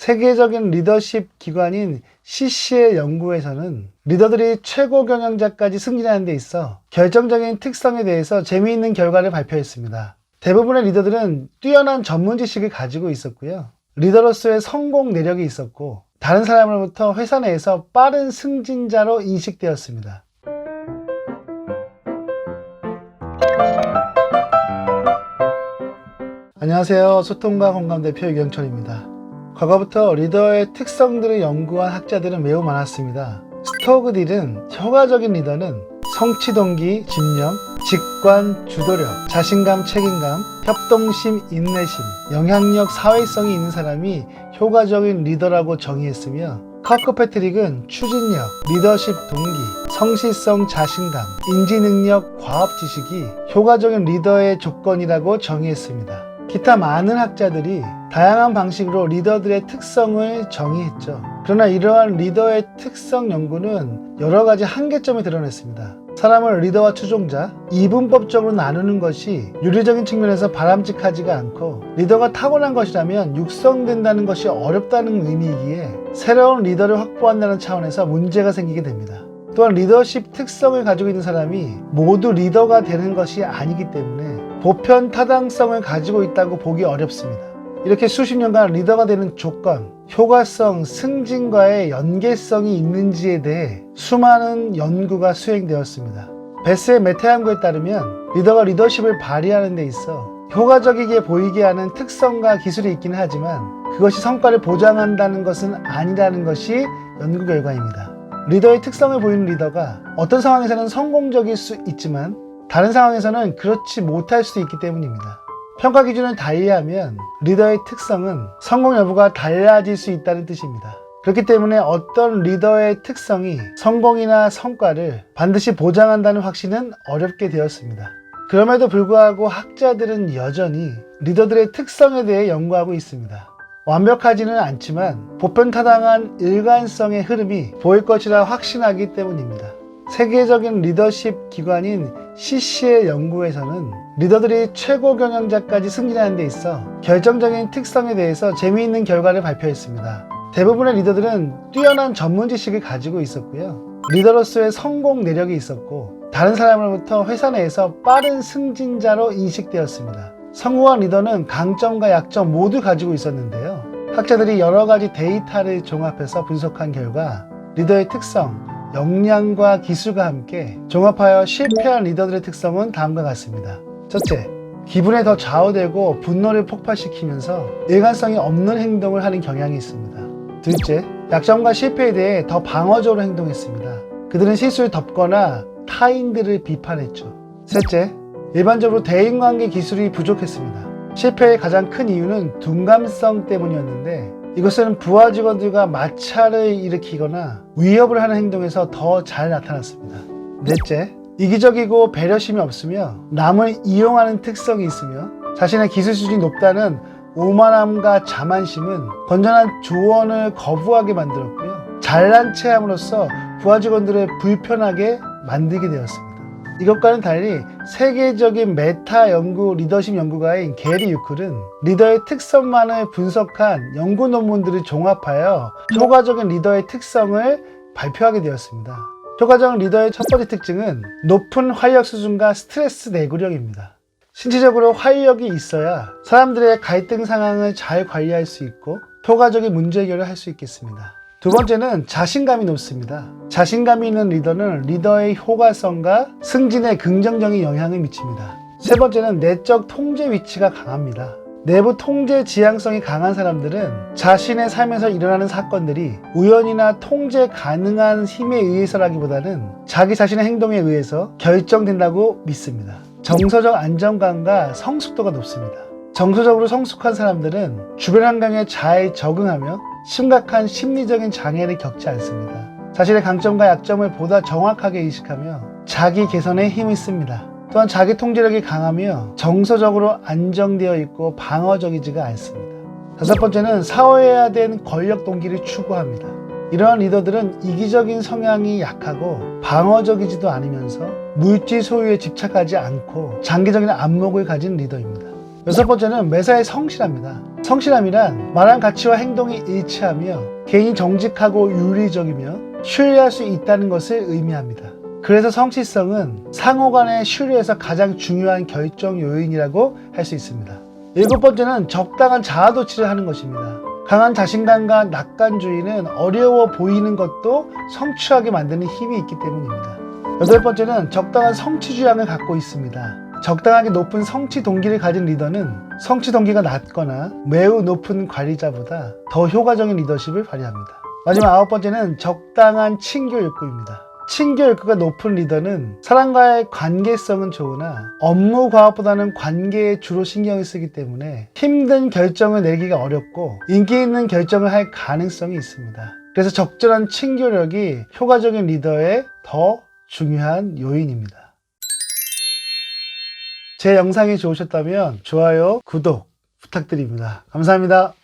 세계적인 리더십 기관인 CC의 연구에서는 리더들이 최고 경영자까지 승진하는 데 있어 결정적인 특성에 대해서 재미있는 결과를 발표했습니다. 대부분의 리더들은 뛰어난 전문 지식을 가지고 있었고요. 리더로서의 성공 내력이 있었고 다른 사람으로부터 회사 내에서 빠른 승진자로 인식되었습니다. 안녕하세요. 소통과 공감 대표 유경철입니다. 과거부터 리더의 특성들을 연구한 학자들은 매우 많았습니다. 스토그딜은 효과적인 리더는 성취 동기, 집념, 직관, 주도력, 자신감, 책임감, 협동심, 인내심, 영향력, 사회성이 있는 사람이 효과적인 리더라고 정의했으며, 커크패트릭은 추진력, 리더십 동기, 성실성, 자신감, 인지능력, 과업지식이 효과적인 리더의 조건이라고 정의했습니다. 기타 많은 학자들이 다양한 방식으로 리더들의 특성을 정의했죠. 그러나 이러한 리더의 특성 연구는 여러 가지 한계점을 드러냈습니다. 사람을 리더와 추종자, 이분법적으로 나누는 것이 윤리적인 측면에서 바람직하지가 않고, 리더가 타고난 것이라면 육성된다는 것이 어렵다는 의미이기에 새로운 리더를 확보한다는 차원에서 문제가 생기게 됩니다. 또한 리더십 특성을 가지고 있는 사람이 모두 리더가 되는 것이 아니기 때문에 보편 타당성을 가지고 있다고 보기 어렵습니다. 이렇게 수십 년간 리더가 되는 조건, 효과성, 승진과의 연계성이 있는지에 대해 수많은 연구가 수행되었습니다. 베스의 메타연구에 따르면 리더가 리더십을 발휘하는 데 있어 효과적이게 보이게 하는 특성과 기술이 있기는 하지만 그것이 성과를 보장한다는 것은 아니라는 것이 연구 결과입니다. 리더의 특성을 보이는 리더가 어떤 상황에서는 성공적일 수 있지만 다른 상황에서는 그렇지 못할 수도 있기 때문입니다. 평가 기준을 달리하면 리더의 특성은 성공 여부가 달라질 수 있다는 뜻입니다. 그렇기 때문에 어떤 리더의 특성이 성공이나 성과를 반드시 보장한다는 확신은 어렵게 되었습니다. 그럼에도 불구하고 학자들은 여전히 리더들의 특성에 대해 연구하고 있습니다. 완벽하지는 않지만 보편타당한 일관성의 흐름이 보일 것이라 확신하기 때문입니다. 세계적인 리더십 기관인 CC의 연구에서는 리더들이 최고 경영자까지 승진하는 데 있어 결정적인 특성에 대해서 재미있는 결과를 발표했습니다. 대부분의 리더들은 뛰어난 전문 지식을 가지고 있었고요. 리더로서의 성공 내력이 있었고 다른 사람으로부터 회사 내에서 빠른 승진자로 인식되었습니다. 성공한 리더는 강점과 약점 모두 가지고 있었는데요. 학자들이 여러 가지 데이터를 종합해서 분석한 결과 리더의 특성, 역량과 기술과 함께 종합하여 실패한 리더들의 특성은 다음과 같습니다. 첫째, 기분에 더 좌우되고 분노를 폭발시키면서 일관성이 없는 행동을 하는 경향이 있습니다. 둘째, 약점과 실패에 대해 더 방어적으로 행동했습니다. 그들은 실수를 덮거나 타인들을 비판했죠. 셋째, 일반적으로 대인관계 기술이 부족했습니다. 실패의 가장 큰 이유는 둔감성 때문이었는데 이것은 부하 직원들과 마찰을 일으키거나 위협을 하는 행동에서 더 잘 나타났습니다. 넷째, 이기적이고 배려심이 없으며 남을 이용하는 특성이 있으며 자신의 기술 수준이 높다는 오만함과 자만심은 건전한 조언을 거부하게 만들었고요. 잘난 체함으로써 부하 직원들을 불편하게 만들게 되었습니다. 이것과는 달리 세계적인 메타 연구 리더십 연구가인 게리 유클은 리더의 특성만을 분석한 연구 논문들을 종합하여 효과적인 리더의 특성을 발표하게 되었습니다. 효과적인 리더의 첫 번째 특징은 높은 활력 수준과 스트레스 내구력입니다. 신체적으로 활력이 있어야 사람들의 갈등 상황을 잘 관리할 수 있고 효과적인 문제 해결을 할 수 있겠습니다. 두 번째는 자신감이 높습니다. 자신감이 있는 리더는 리더의 효과성과 승진에 긍정적인 영향을 미칩니다. 세 번째는 내적 통제 위치가 강합니다. 내부 통제 지향성이 강한 사람들은 자신의 삶에서 일어나는 사건들이 우연이나 통제 가능한 힘에 의해서라기보다는 자기 자신의 행동에 의해서 결정된다고 믿습니다. 정서적 안정감과 성숙도가 높습니다. 정서적으로 성숙한 사람들은 주변 환경에 잘 적응하며 심각한 심리적인 장애를 겪지 않습니다. 자신의 강점과 약점을 보다 정확하게 인식하며 자기 개선에 힘을 씁니다. 또한 자기 통제력이 강하며 정서적으로 안정되어 있고 방어적이지가 않습니다. 다섯 번째는 사회화된 권력 동기를 추구합니다. 이러한 리더들은 이기적인 성향이 약하고 방어적이지도 않으면서 물질 소유에 집착하지 않고 장기적인 안목을 가진 리더입니다. 여섯 번째는 매사에 성실합니다. 성실함이란 말한 가치와 행동이 일치하며 개인이 정직하고 윤리적이며 신뢰할 수 있다는 것을 의미합니다. 그래서 성실성은 상호간의 신뢰에서 가장 중요한 결정 요인이라고 할 수 있습니다. 7번째는 적당한 자아도취를 하는 것입니다. 강한 자신감과 낙관주의는 어려워 보이는 것도 성취하게 만드는 힘이 있기 때문입니다. 8번째는 적당한 성취 주양을 갖고 있습니다. 적당하게 높은 성취 동기를 가진 리더는 성취 동기가 낮거나 매우 높은 관리자보다 더 효과적인 리더십을 발휘합니다. 마지막 9번째는 적당한 친교 욕구입니다. 친교 욕구가 높은 리더는 사람과의 관계성은 좋으나 업무 과업보다는 관계에 주로 신경을 쓰기 때문에 힘든 결정을 내리기가 어렵고 인기 있는 결정을 할 가능성이 있습니다. 그래서 적절한 친교력이 효과적인 리더의 더 중요한 요인입니다. 제 영상이 좋으셨다면 좋아요, 구독 부탁드립니다. 감사합니다.